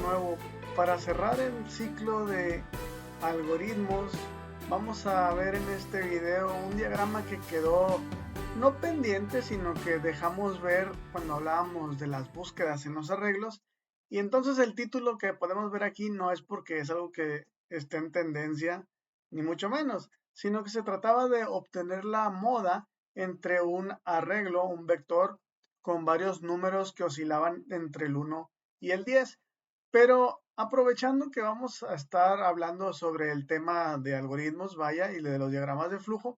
nuevo. Para cerrar el ciclo de algoritmos, vamos a ver en este video un diagrama que quedó no pendiente, sino que dejamos ver cuando hablábamos de las búsquedas en los arreglos. Y entonces el título que podemos ver aquí no es porque es algo que esté en tendencia, ni mucho menos, sino que se trataba de obtener la moda entre un arreglo, un vector, con varios números que oscilaban entre el 1 y el 10. Pero aprovechando que vamos a estar hablando sobre el tema de algoritmos, vaya, y de los diagramas de flujo,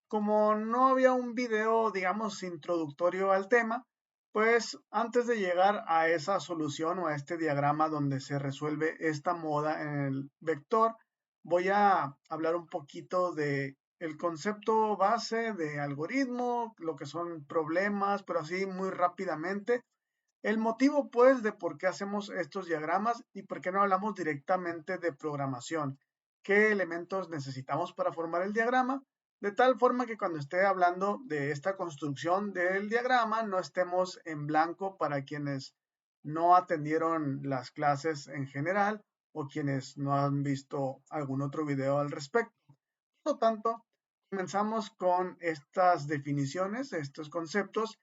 como no había un video, digamos, introductorio al tema, pues antes de llegar a esa solución o a este diagrama donde se resuelve esta moda en el vector, voy a hablar un poquito de el concepto base de algoritmo, lo que son problemas, pero así muy rápidamente. El motivo, pues, de por qué hacemos estos diagramas y por qué no hablamos directamente de programación. ¿Qué elementos necesitamos para formar el diagrama? De tal forma que cuando esté hablando de esta construcción del diagrama, no estemos en blanco para quienes no atendieron las clases en general o quienes no han visto algún otro video al respecto. Por lo tanto, comenzamos con estas definiciones, estos conceptos.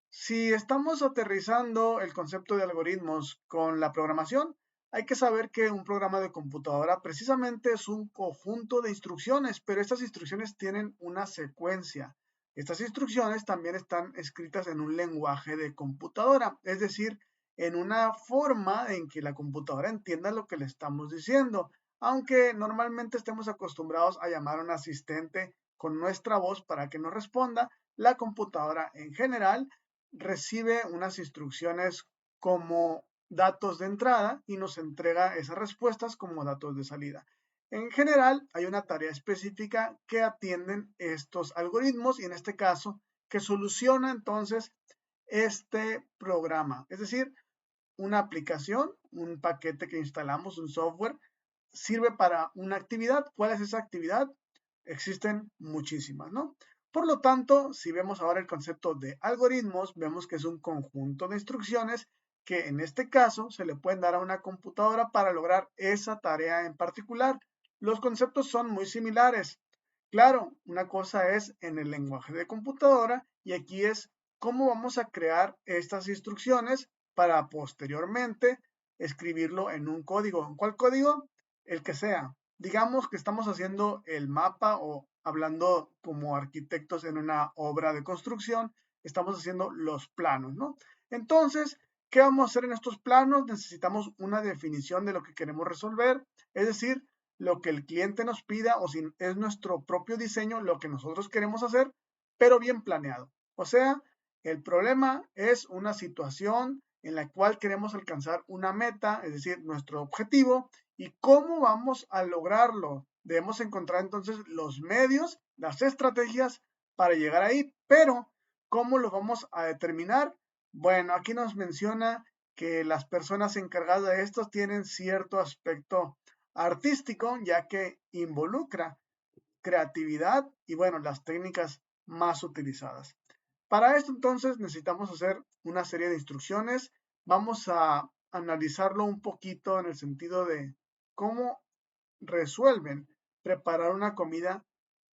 Si estamos aterrizando el concepto de algoritmos con la programación, hay que saber que un programa de computadora precisamente es un conjunto de instrucciones, pero estas instrucciones tienen una secuencia. Estas instrucciones también están escritas en un lenguaje de computadora, es decir, en una forma en que la computadora entienda lo que le estamos diciendo, aunque normalmente estemos acostumbrados a llamar a un asistente con nuestra voz para que nos responda. La computadora en general recibe unas instrucciones como datos de entrada y nos entrega esas respuestas como datos de salida. En general, hay una tarea específica que atienden estos algoritmos y en este caso que soluciona entonces este programa. Es decir, una aplicación, un paquete que instalamos, un software, sirve para una actividad. ¿Cuál es esa actividad? Existen muchísimas, ¿no? Por lo tanto, si vemos ahora el concepto de algoritmos, vemos que es un conjunto de instrucciones que en este caso se le pueden dar a una computadora para lograr esa tarea en particular. Los conceptos son muy similares. Claro, una cosa es en el lenguaje de computadora y aquí es cómo vamos a crear estas instrucciones para posteriormente escribirlo en un código. ¿En cuál código? El que sea. Digamos que estamos haciendo el mapa o hablando como arquitectos en una obra de construcción, estamos haciendo los planos, ¿no? Entonces, ¿qué vamos a hacer en estos planos? Necesitamos una definición de lo que queremos resolver, es decir, lo que el cliente nos pida o si es nuestro propio diseño, lo que nosotros queremos hacer, pero bien planeado. O sea, el problema es una situación en la cual queremos alcanzar una meta, es decir, nuestro objetivo, y cómo vamos a lograrlo. Debemos encontrar entonces los medios, las estrategias para llegar ahí, pero ¿cómo lo vamos a determinar? Bueno, aquí nos menciona que las personas encargadas de esto tienen cierto aspecto artístico, ya que involucra creatividad y bueno, las técnicas más utilizadas. Para esto entonces necesitamos hacer una serie de instrucciones. Vamos a analizarlo un poquito en el sentido de cómo resuelven preparar una comida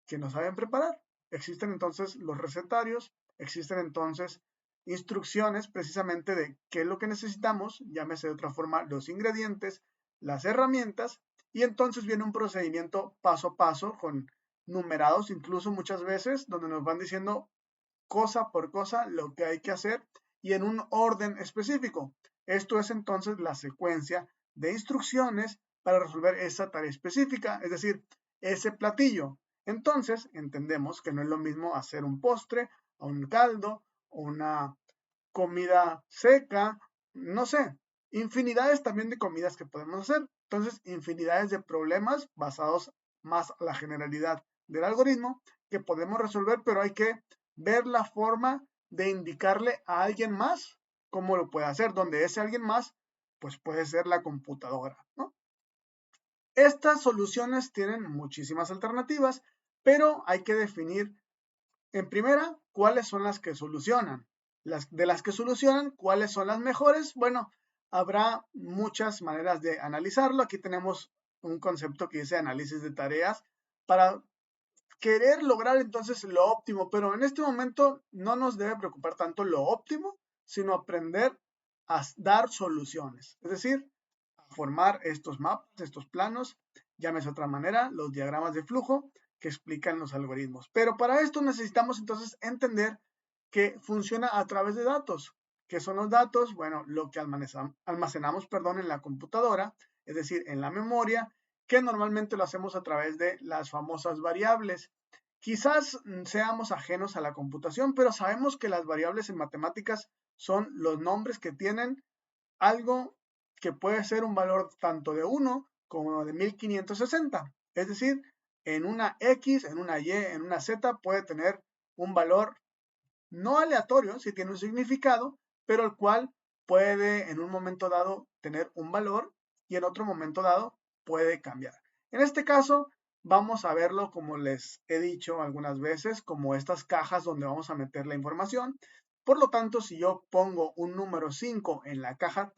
que no saben preparar. Existen entonces los recetarios, existen entonces instrucciones precisamente de qué es lo que necesitamos, llámese de otra forma los ingredientes, las herramientas, y entonces viene un procedimiento paso a paso con numerados incluso muchas veces donde nos van diciendo cosa por cosa lo que hay que hacer y en un orden específico. Esto es entonces la secuencia de instrucciones para resolver esa tarea específica, es decir, ese platillo. Entonces, entendemos que no es lo mismo hacer un postre, un caldo, una comida seca, no sé, infinidades también de comidas que podemos hacer. Entonces, infinidades de problemas basados más a la generalidad del algoritmo que podemos resolver, pero hay que ver la forma de indicarle a alguien más cómo lo puede hacer, donde ese alguien más, pues puede ser la computadora, ¿no? Estas soluciones tienen muchísimas alternativas, pero hay que definir en primera cuáles son las que solucionan. De las que solucionan, ¿cuáles son las mejores? Bueno, Habrá muchas maneras de analizarlo. Aquí tenemos un concepto que dice análisis de tareas para querer lograr entonces lo óptimo, pero en este momento no nos debe preocupar tanto lo óptimo, sino aprender a dar soluciones, es decir, a formar estos mapas, estos planos, llámese de otra manera, los diagramas de flujo que explican los algoritmos. Pero para esto necesitamos entonces entender que funciona a través de datos. ¿Qué son los datos? Bueno, lo que almacenamos, en la computadora, es decir, en la memoria, que normalmente lo hacemos a través de las famosas variables. Quizás seamos ajenos a la computación, pero sabemos que las variables en matemáticas son los nombres que tienen algo que puede ser un valor tanto de 1 como de 1560. Es decir, en una X, en una Y, en una Z puede tener un valor no aleatorio, si tiene un significado, pero el cual puede en un momento dado tener un valor y en otro momento dado puede cambiar. En este caso, vamos a verlo como les he dicho algunas veces, como estas cajas donde vamos a meter la información. Por lo tanto, si yo pongo un número 5 en la caja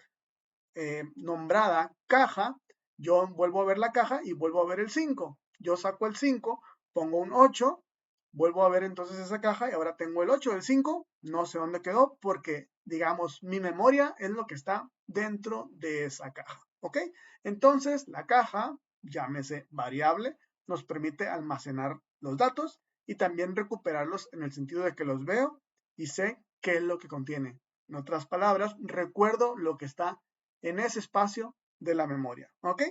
nombrada caja, yo vuelvo a ver la caja y vuelvo a ver el 5. Yo saco el 5, pongo un 8, vuelvo a ver entonces esa caja y ahora tengo el 8 del 5, no sé dónde quedó porque, digamos, mi memoria es lo que está dentro de esa caja, ¿ok? Entonces, la caja, llámese variable, nos permite almacenar los datos y también recuperarlos en el sentido de que los veo y sé qué es lo que contiene. En otras palabras, recuerdo lo que está en ese espacio de la memoria, ¿ok?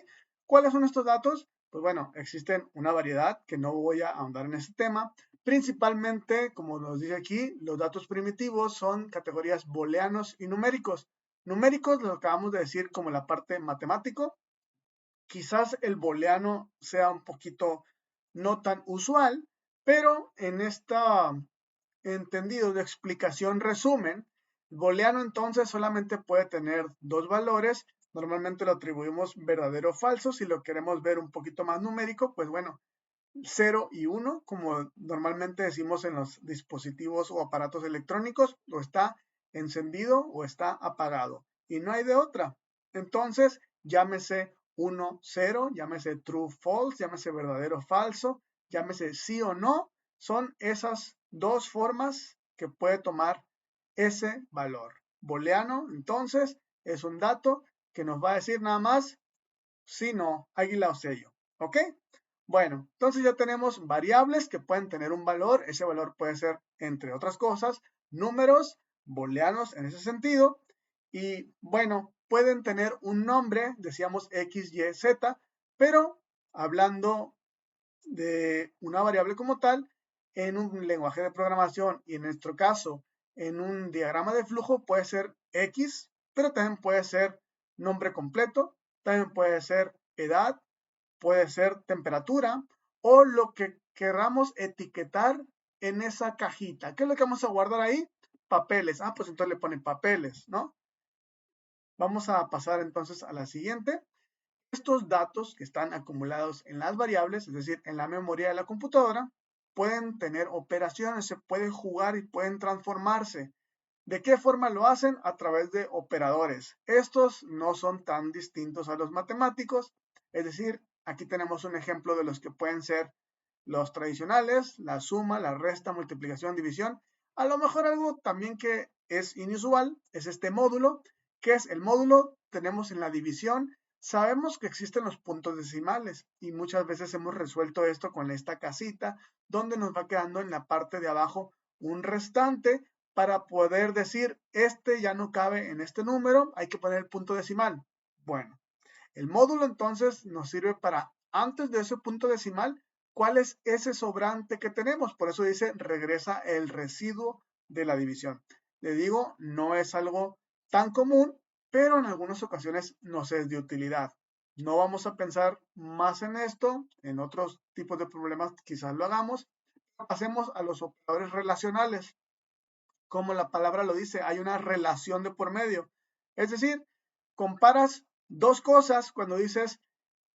¿Cuáles son estos datos? Pues bueno, existen una variedad que no voy a ahondar en este tema. Principalmente, como nos dice aquí, los datos primitivos son categorías booleanos y numéricos. Numéricos lo acabamos de decir como la parte matemático. Quizás el booleano sea un poquito no tan usual, pero en esta entendido de explicación resumen, booleano entonces solamente puede tener dos valores. Normalmente lo atribuimos verdadero o falso. Si lo queremos ver un poquito más numérico, pues bueno, 0 y 1, como normalmente decimos en los dispositivos o aparatos electrónicos, o está encendido o está apagado. Y no hay de otra. Entonces, llámese 1, 0, llámese true, false, llámese verdadero, falso, llámese sí o no. Son esas dos formas que puede tomar ese valor. Booleano, entonces, es un dato que nos va a decir nada más sí, no, águila o sello. ¿Ok? Bueno, entonces ya tenemos variables que pueden tener un valor. Ese valor puede ser, entre otras cosas, números booleanos en ese sentido. Y bueno, pueden tener un nombre, decíamos X, Y, Z, pero hablando de una variable como tal, en un lenguaje de programación y en nuestro caso, en un diagrama de flujo puede ser X, pero también puede ser nombre completo, también puede ser edad, puede ser temperatura o lo que queramos etiquetar en esa cajita. ¿Qué es lo que vamos a guardar ahí? Papeles. Ah, pues entonces le ponen papeles, ¿no? Vamos a pasar entonces a la siguiente. Estos datos que están acumulados en las variables, es decir, en la memoria de la computadora, pueden tener operaciones, se pueden jugar y pueden transformarse. ¿De qué forma lo hacen? A través de operadores. Estos no son tan distintos a los matemáticos, es decir, aquí tenemos un ejemplo de los que pueden ser los tradicionales, la suma, la resta, multiplicación, división. A lo mejor algo también que es inusual es este módulo. ¿Qué es el módulo? Tenemos en la división. Sabemos que existen los puntos decimales y muchas veces hemos resuelto esto con esta casita donde nos va quedando en la parte de abajo un restante para poder decir, este ya no cabe en este número, hay que poner el punto decimal. Bueno, el módulo entonces nos sirve para, antes de ese punto decimal, ¿cuál es ese sobrante que tenemos? Por eso dice, regresa el residuo de la división. Le digo, no es algo tan común, pero en algunas ocasiones nos es de utilidad. No vamos a pensar más en esto, en otros tipos de problemas quizás lo hagamos. Pasemos a los operadores relacionales. Como la palabra lo dice, hay una relación de por medio. Es decir, comparas dos cosas cuando dices,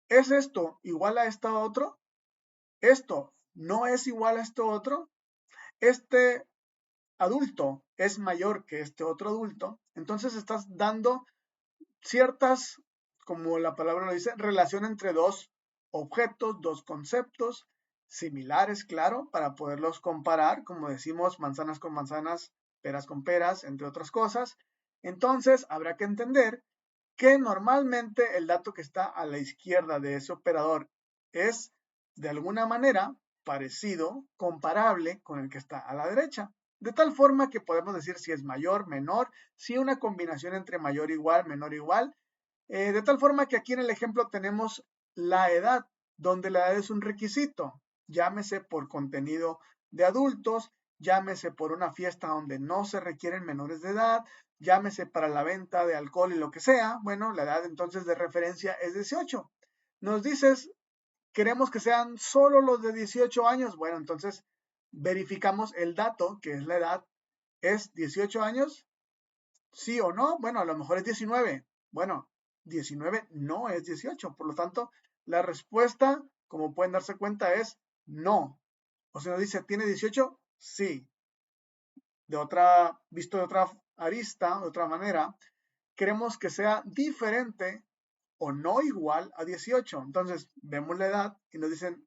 ¿es esto igual a esto otro? ¿Esto no es igual a esto otro? Este adulto es mayor que este otro adulto. Entonces estás dando ciertas, como la palabra lo dice, relación entre dos objetos, dos conceptos similares, claro, para poderlos comparar, como decimos, manzanas con manzanas, peras con peras, entre otras cosas. Entonces, habrá que entender que normalmente el dato que está a la izquierda de ese operador es de alguna manera parecido, comparable con el que está a la derecha. De tal forma que podemos decir si es mayor, menor, si una combinación entre mayor igual, menor igual. De tal forma que aquí en el ejemplo tenemos la edad, donde la edad es un requisito, llámese por contenido de adultos, llámese por una fiesta donde no se requieren menores de edad, llámese para la venta de alcohol y lo que sea. Bueno, la edad entonces de referencia es 18. Nos dices, queremos que sean solo los de 18 años. Bueno, entonces verificamos el dato, que es la edad, es 18 años, sí o no. Bueno, a lo mejor es 19. Bueno, 19 no es 18. Por lo tanto, la respuesta, como pueden darse cuenta, es no. O sea, nos dice, ¿tiene 18? Sí. Visto de otra arista, de otra manera, queremos que sea diferente o no igual a 18. Entonces, vemos la edad y nos dicen,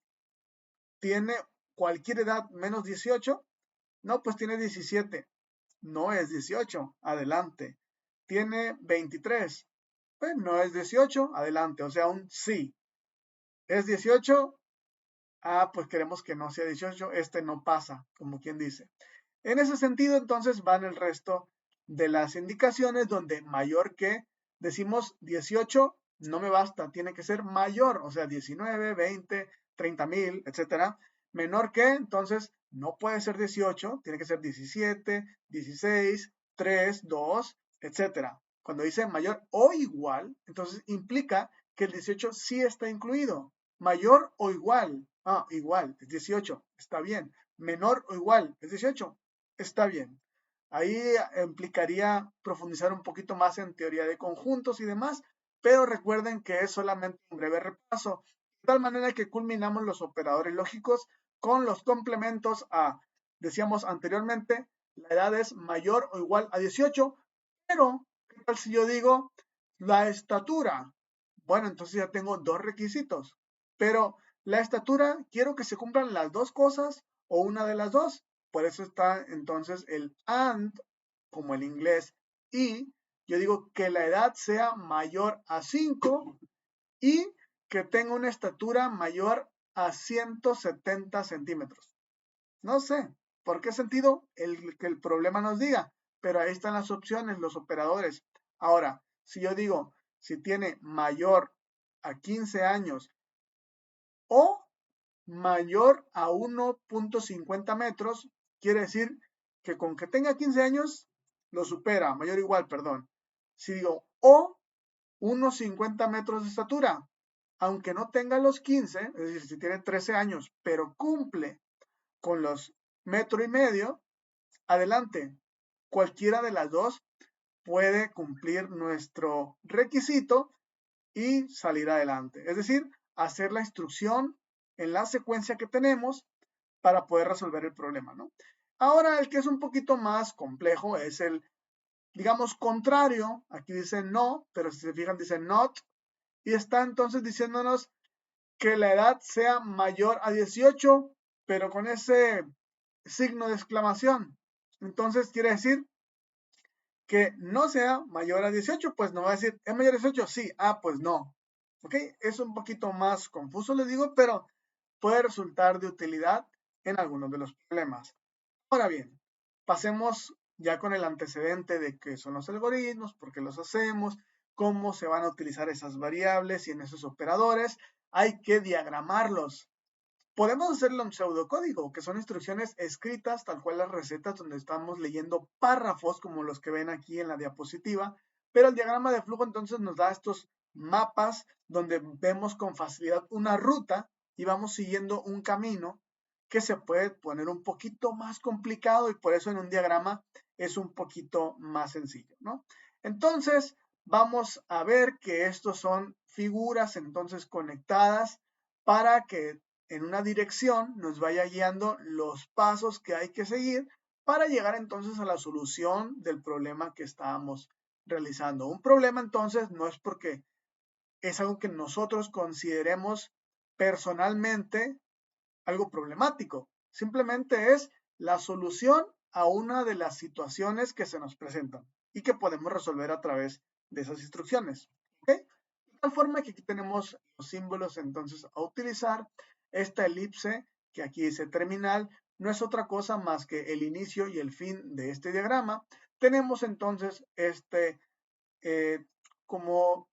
¿tiene cualquier edad menos 18? No, pues tiene 17. No es 18. Adelante. Tiene 23. Pues no es 18. Adelante. O sea, un sí. ¿Es 18? Ah, pues queremos que no sea 18. Este no pasa, como quien dice. En ese sentido, entonces van el resto de las indicaciones donde mayor que decimos 18 no me basta, tiene que ser mayor, o sea, 19, 20, 30,000, etcétera. Menor que, entonces, no puede ser 18, tiene que ser 17, 16, 3, 2, etcétera. Cuando dice mayor o igual, entonces implica que el 18 sí está incluido. Mayor o igual. Ah, igual, es 18, está bien. Menor o igual, es 18, está bien. Ahí implicaría profundizar un poquito más en teoría de conjuntos y demás, pero recuerden que es solamente un breve repaso, de tal manera que culminamos los operadores lógicos con los complementos a, decíamos anteriormente, la edad es mayor o igual a 18, pero, ¿qué tal si yo digo la estatura? Bueno, entonces ya tengo dos requisitos, pero la estatura, quiero que se cumplan las dos cosas o una de las dos. Por eso está entonces el and, como el inglés, y yo digo que la edad sea mayor a 5 y que tenga una estatura mayor a 170 centímetros. No sé por qué sentido que el problema nos diga, pero ahí están las opciones, los operadores. Ahora, si yo digo, si tiene mayor a 15 años o mayor a 1.50 metros, quiere decir que con que tenga 15 años, lo supera, mayor o igual, perdón. Si digo o 1.50 metros de estatura, aunque no tenga los 15, es decir, si tiene 13 años, pero cumple con los metro y medio, adelante. Cualquiera de las dos puede cumplir nuestro requisito y salir adelante. Es decir, hacer la instrucción en la secuencia que tenemos para poder resolver el problema, ¿no? Ahora, el que es un poquito más complejo es el, digamos, contrario. Aquí dice no, pero si se fijan dice not. Y está entonces diciéndonos que la edad sea mayor a 18, pero con ese signo de exclamación. Entonces quiere decir que no sea mayor a 18, pues no va a decir, ¿es mayor a 18? Sí, ah, pues no. ¿Ok? Es un poquito más confuso, les digo, pero puede resultar de utilidad en algunos de los problemas. Ahora bien, pasemos ya con el antecedente de qué son los algoritmos, por qué los hacemos, cómo se van a utilizar esas variables y en esos operadores. Hay que diagramarlos. Podemos hacerlo en pseudocódigo, que son instrucciones escritas, tal cual las recetas donde estamos leyendo párrafos como los que ven aquí en la diapositiva, pero el diagrama de flujo entonces nos da estos mapas donde vemos con facilidad una ruta y vamos siguiendo un camino que se puede poner un poquito más complicado y por eso en un diagrama es un poquito más sencillo, ¿no? Entonces, vamos a ver que estos son figuras entonces conectadas para que en una dirección nos vaya guiando los pasos que hay que seguir para llegar entonces a la solución del problema que estábamos realizando. Un problema entonces no es porque es algo que nosotros consideremos personalmente algo problemático. Simplemente es la solución a una de las situaciones que se nos presentan y que podemos resolver a través de esas instrucciones. ¿Okay? De tal forma que aquí tenemos los símbolos entonces a utilizar. Esta elipse que aquí dice terminal no es otra cosa más que el inicio y el fin de este diagrama. Tenemos entonces como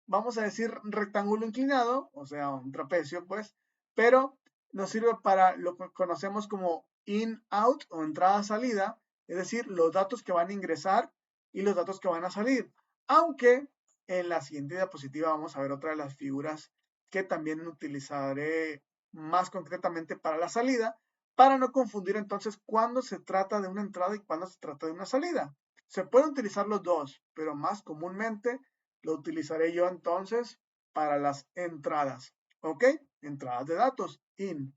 vamos a decir rectángulo inclinado, o sea, un trapecio, pues, pero nos sirve para lo que conocemos como in-out o entrada-salida, es decir, los datos que van a ingresar y los datos que van a salir. Aunque en la siguiente diapositiva vamos a ver otra de las figuras que también utilizaré más concretamente para la salida, para no confundir entonces cuándo se trata de una entrada y cuándo se trata de una salida. Se pueden utilizar los dos, pero más comúnmente lo utilizaré yo entonces para las entradas. ¿Ok? Entradas de datos. In.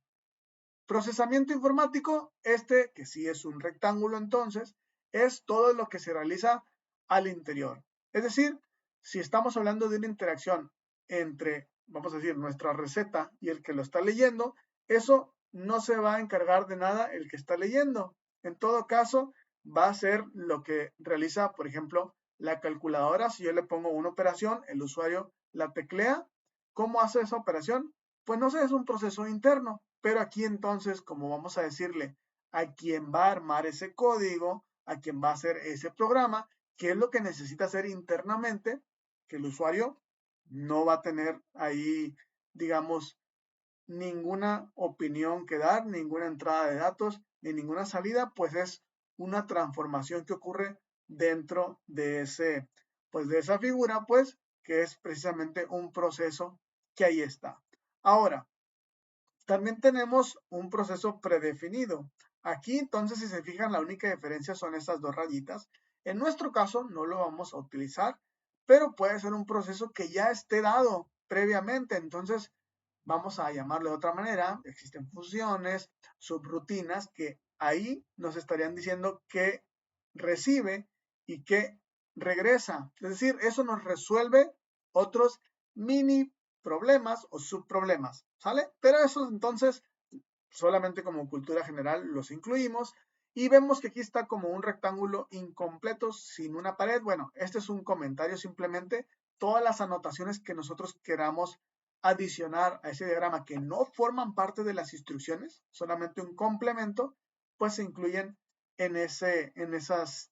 Procesamiento informático, que sí es un rectángulo entonces, es todo lo que se realiza al interior. Es decir, si estamos hablando de una interacción entre, vamos a decir, nuestra receta y el que lo está leyendo, eso no se va a encargar de nada el que está leyendo. En todo caso, va a ser lo que realiza, por ejemplo, la calculadora. Si yo le pongo una operación, el usuario la teclea. ¿Cómo hace esa operación? Pues no sé, es un proceso interno. Pero aquí entonces, como vamos a decirle a quien va a armar ese código, a quien va a hacer ese programa, qué es lo que necesita hacer internamente, que el usuario no va a tener ahí, digamos, ninguna opinión que dar, ninguna entrada de datos, ni ninguna salida, pues es una transformación que ocurre dentro de pues de esa figura, pues, que es precisamente un proceso que ahí está. Ahora, también tenemos un proceso predefinido. Aquí, entonces, si se fijan, la única diferencia son estas dos rayitas. En nuestro caso, no lo vamos a utilizar, pero puede ser un proceso que ya esté dado previamente. Entonces, vamos a llamarlo de otra manera. Existen funciones, subrutinas, que ahí nos estarían diciendo que recibe y que regresa. Es decir, eso nos resuelve otros mini problemas o subproblemas, ¿sale? Pero eso entonces solamente como cultura general los incluimos y vemos que aquí está como un rectángulo incompleto sin una pared. Bueno, este es un comentario simplemente. Todas las anotaciones que nosotros queramos adicionar a ese diagrama que no forman parte de las instrucciones, solamente un complemento, pues se incluyen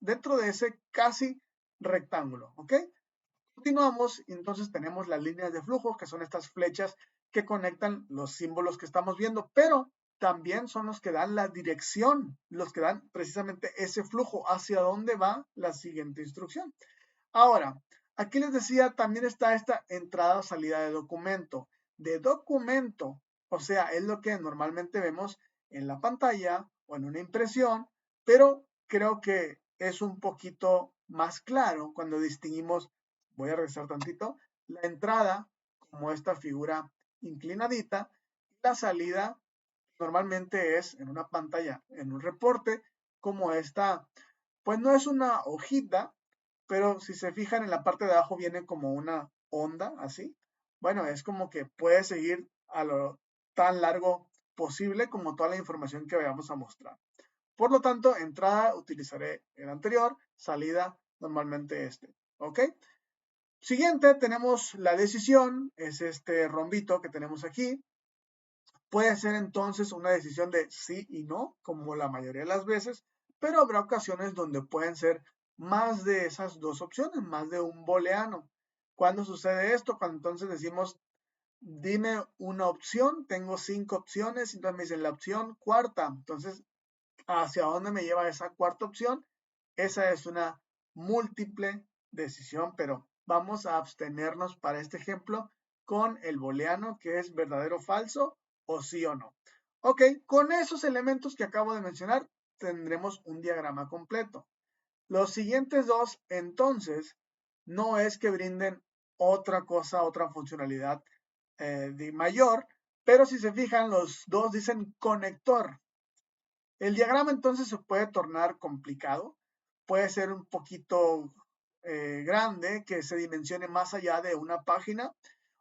dentro de ese casi rectángulo, ¿ok? Continuamos, entonces tenemos las líneas de flujo, que son estas flechas que conectan los símbolos que estamos viendo, pero también son los que dan la dirección, los que dan precisamente ese flujo, hacia dónde va la siguiente instrucción. Ahora, aquí les decía, también está esta entrada o salida de documento. De documento, o sea, es lo que normalmente vemos en la pantalla o en una impresión, pero creo que es un poquito más claro cuando distinguimos, voy a regresar tantito, la entrada como esta figura inclinadita y la salida normalmente es en una pantalla, en un reporte, como esta, pues no es una hojita, pero si se fijan en la parte de abajo viene como una onda así. Bueno, es como que puede seguir a lo tan largo posible como toda la información que vayamos a mostrar. Por lo tanto, entrada utilizaré el anterior, salida normalmente este. ¿Ok? Siguiente, tenemos la decisión, es este rombito que tenemos aquí. Puede ser entonces una decisión de sí y no, como la mayoría de las veces, pero habrá ocasiones donde pueden ser más de esas dos opciones, más de un booleano. ¿Cuándo sucede esto? Cuando entonces decimos, dime una opción, tengo 5 opciones, entonces me dicen la opción cuarta. Entonces, ¿hacia dónde me lleva esa cuarta opción? Esa es una múltiple decisión, pero vamos a abstenernos para este ejemplo con el booleano, que es verdadero o falso, o sí o no. Ok, con esos elementos que acabo de mencionar, tendremos un diagrama completo. Los siguientes dos, entonces, no es que brinden otra cosa, otra funcionalidad de mayor, pero si se fijan, los dos dicen conector. El diagrama entonces se puede tornar complicado, puede ser un poquito grande que se dimensione más allá de una página,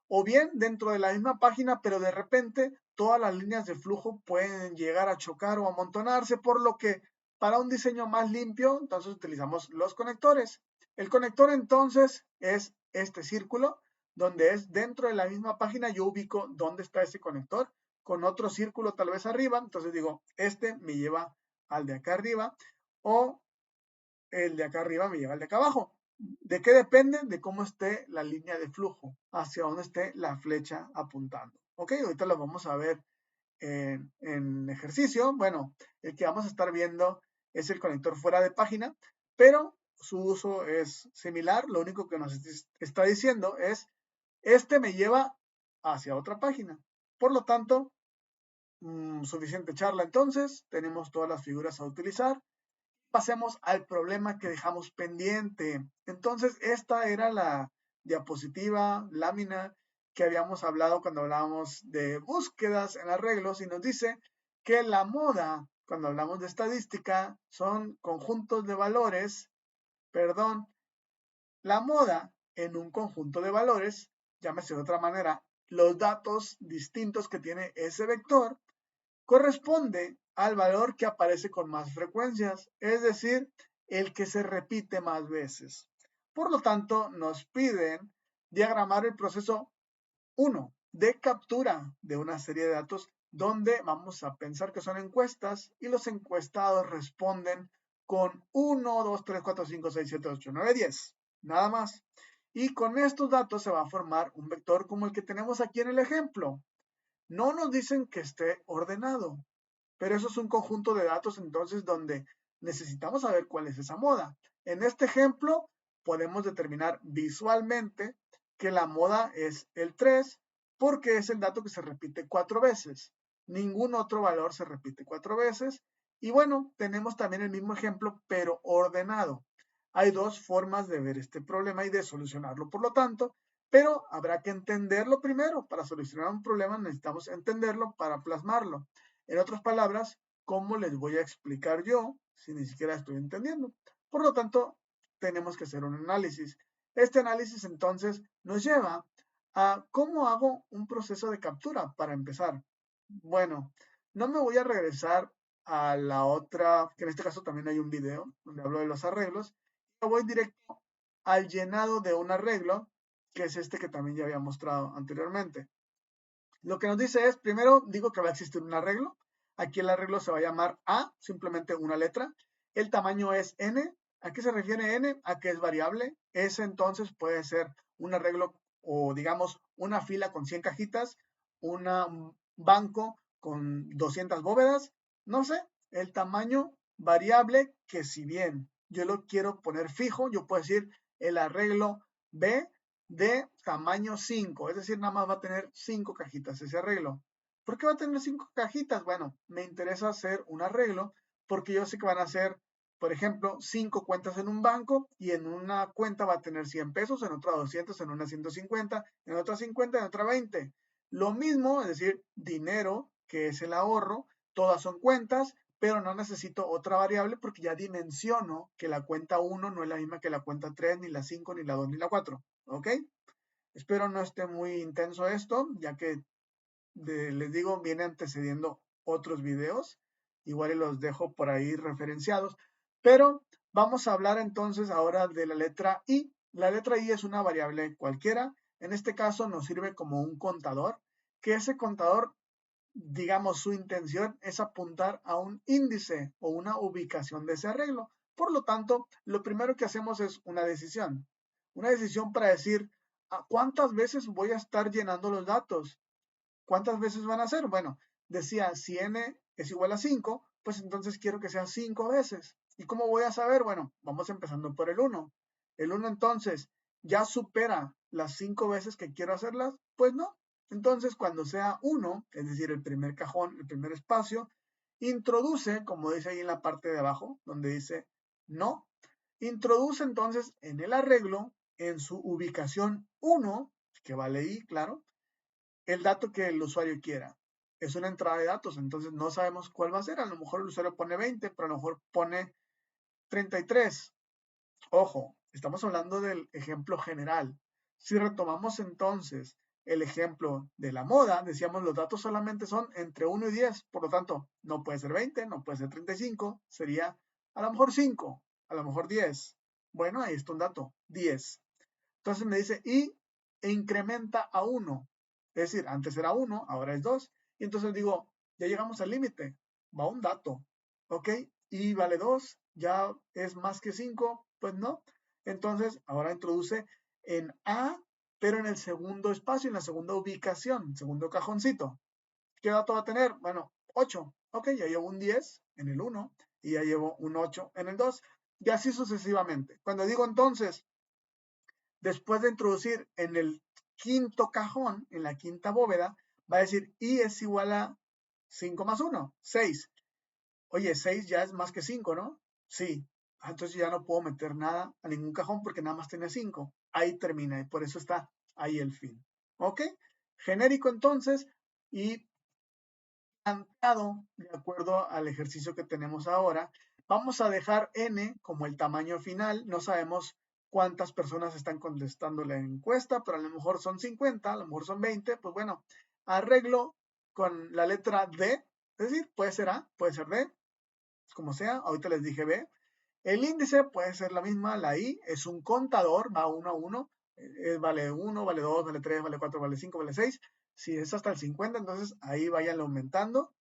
o bien dentro de la misma página, pero de repente todas las líneas de flujo pueden llegar a chocar o amontonarse, por lo que para un diseño más limpio, entonces utilizamos los conectores. El conector entonces es este círculo, donde es dentro de la misma página, yo ubico dónde está ese conector, con otro círculo tal vez arriba, entonces digo, este me lleva al de acá arriba, o el de acá arriba me lleva al de acá abajo. ¿De qué depende? De cómo esté la línea de flujo, hacia dónde esté la flecha apuntando. Ok, ahorita lo vamos a ver en ejercicio. Bueno, el que vamos a estar viendo es el conector fuera de página, pero su uso es similar. Lo único que nos está diciendo es, este me lleva hacia otra página. Por lo tanto, suficiente charla entonces. Tenemos todas las figuras a utilizar. Pasemos al problema que dejamos pendiente. Entonces, esta era la diapositiva, lámina que habíamos hablado cuando hablábamos de búsquedas en arreglos y nos dice que la moda, cuando hablamos de estadística, son conjuntos de valores, perdón, la moda en un conjunto de valores, llámese de otra manera, los datos distintos que tiene ese vector, corresponde al valor que aparece con más frecuencias, es decir, el que se repite más veces. Por lo tanto, nos piden diagramar el proceso 1 de captura de una serie de datos donde vamos a pensar que son encuestas y los encuestados responden con 1, 2, 3, 4, 5, 6, 7, 8, 9, 10. Nada más. Y con estos datos se va a formar un vector como el que tenemos aquí en el ejemplo. No nos dicen que esté ordenado, pero eso es un conjunto de datos entonces donde necesitamos saber cuál es esa moda. En este ejemplo podemos determinar visualmente que la moda es el 3 porque es el dato que se repite 4 veces. Ningún otro valor se repite 4 veces. Y bueno, tenemos también el mismo ejemplo, pero ordenado. Hay dos formas de ver este problema y de solucionarlo, por lo tanto, pero habrá que entenderlo primero. Para solucionar un problema necesitamos entenderlo para plasmarlo. En otras palabras, ¿cómo les voy a explicar yo si ni siquiera estoy entendiendo? Por lo tanto, tenemos que hacer un análisis. Este análisis entonces nos lleva a cómo hago un proceso de captura para empezar. Bueno, no me voy a regresar a la otra, que en este caso también hay un video donde hablo de los arreglos. Yo voy directo al llenado de un arreglo, que es este que también ya había mostrado anteriormente. Lo que nos dice es, primero digo que va a existir un arreglo. Aquí el arreglo se va a llamar A, simplemente una letra. El tamaño es N. ¿A qué se refiere N? A que es variable. Ese entonces puede ser un arreglo o digamos una fila con 100 cajitas, un banco con 200 bóvedas. No sé, el tamaño variable que si bien yo lo quiero poner fijo, yo puedo decir el arreglo B de tamaño 5, es decir, nada más va a tener 5 cajitas ese arreglo. ¿Por qué va a tener 5 cajitas? Bueno, me interesa hacer un arreglo porque yo sé que van a ser, por ejemplo, 5 cuentas en un banco y en una cuenta va a tener 100 pesos, en otra 200, en una 150, en otra 50, en otra 20. Lo mismo, es decir, dinero, que es el ahorro, todas son cuentas, pero no necesito otra variable porque ya dimensiono que la cuenta 1 no es la misma que la cuenta 3, ni la 5, ni la 2, ni la 4. ¿Ok? Espero no esté muy intenso esto, ya que les digo, viene antecediendo otros videos. Igual y los dejo por ahí referenciados. Pero vamos a hablar entonces ahora de la letra I. La letra I es una variable cualquiera. En este caso nos sirve como un contador, que ese contador, digamos, su intención es apuntar a un índice o una ubicación de ese arreglo. Por lo tanto, lo primero que hacemos es una decisión. Una decisión para decir, ¿cuántas veces voy a estar llenando los datos? ¿Cuántas veces van a ser? Bueno, decía, si n es igual a 5, pues entonces quiero que sea 5 veces. ¿Y cómo voy a saber? Bueno, vamos empezando por el 1. El 1 entonces ya supera las 5 veces que quiero hacerlas, pues no. Entonces cuando sea 1, es decir, el primer cajón, el primer espacio, introduce, como dice ahí en la parte de abajo, donde dice no, introduce entonces en el arreglo, en su ubicación 1, que vale ahí, claro, el dato que el usuario quiera. Es una entrada de datos, entonces no sabemos cuál va a ser. A lo mejor el usuario pone 20, pero a lo mejor pone 33. Ojo, Estamos hablando del ejemplo general. Si retomamos entonces el ejemplo de la moda, decíamos los datos solamente son entre 1 y 10, por lo tanto, no puede ser 20, no puede ser 35, sería a lo mejor 5, a lo mejor 10. Bueno, ahí está un dato, 10. Entonces me dice e incrementa a 1. Es decir, antes era 1, ahora es 2. Y entonces digo, ya llegamos al límite, va un dato, ¿ok? Y vale 2, ya es más que 5, pues no. Entonces ahora introduce en A, pero en el segundo espacio, en la segunda ubicación, segundo cajoncito. ¿Qué dato va a tener? Bueno, 8. Ok, ya llevo un 10 en el 1 y ya llevo un 8 en el 2 y así sucesivamente. Cuando digo entonces, después de introducir en el quinto cajón, en la quinta bóveda, va a decir y es igual a 5 más 1, 6. Oye, 6 ya es más que 5, ¿no? Sí. Entonces ya no puedo meter nada a ningún cajón porque nada más tenía 5. Ahí termina y por eso está ahí el fin. ¿Ok? Genérico entonces y planteado de acuerdo al ejercicio que tenemos ahora. Vamos a dejar n como el tamaño final. No sabemos cuántas personas están contestando la encuesta, pero a lo mejor son 50, a lo mejor son 20. Pues bueno, arreglo con la letra D, es decir, puede ser A, puede ser D, como sea. Ahorita les dije B. El índice puede ser la misma, la I es un contador, va 1 a 1, vale 1, vale 2, vale 3, vale 4, vale 5, vale 6. Si es hasta el 50, entonces ahí vayan aumentando.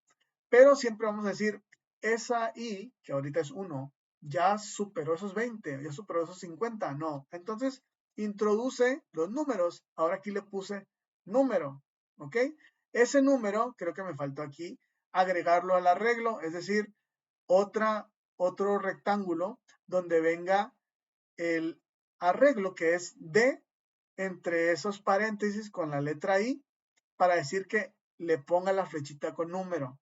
Pero siempre vamos a decir, esa I, que ahorita es 1, ya superó esos 20, ya superó esos 50, no. Entonces, introduce los números. Ahora aquí le puse número, ¿ok? Ese número, creo que me faltó aquí, agregarlo al arreglo, es decir, otro rectángulo donde venga el arreglo que es D entre esos paréntesis con la letra I para decir que le ponga la flechita con número.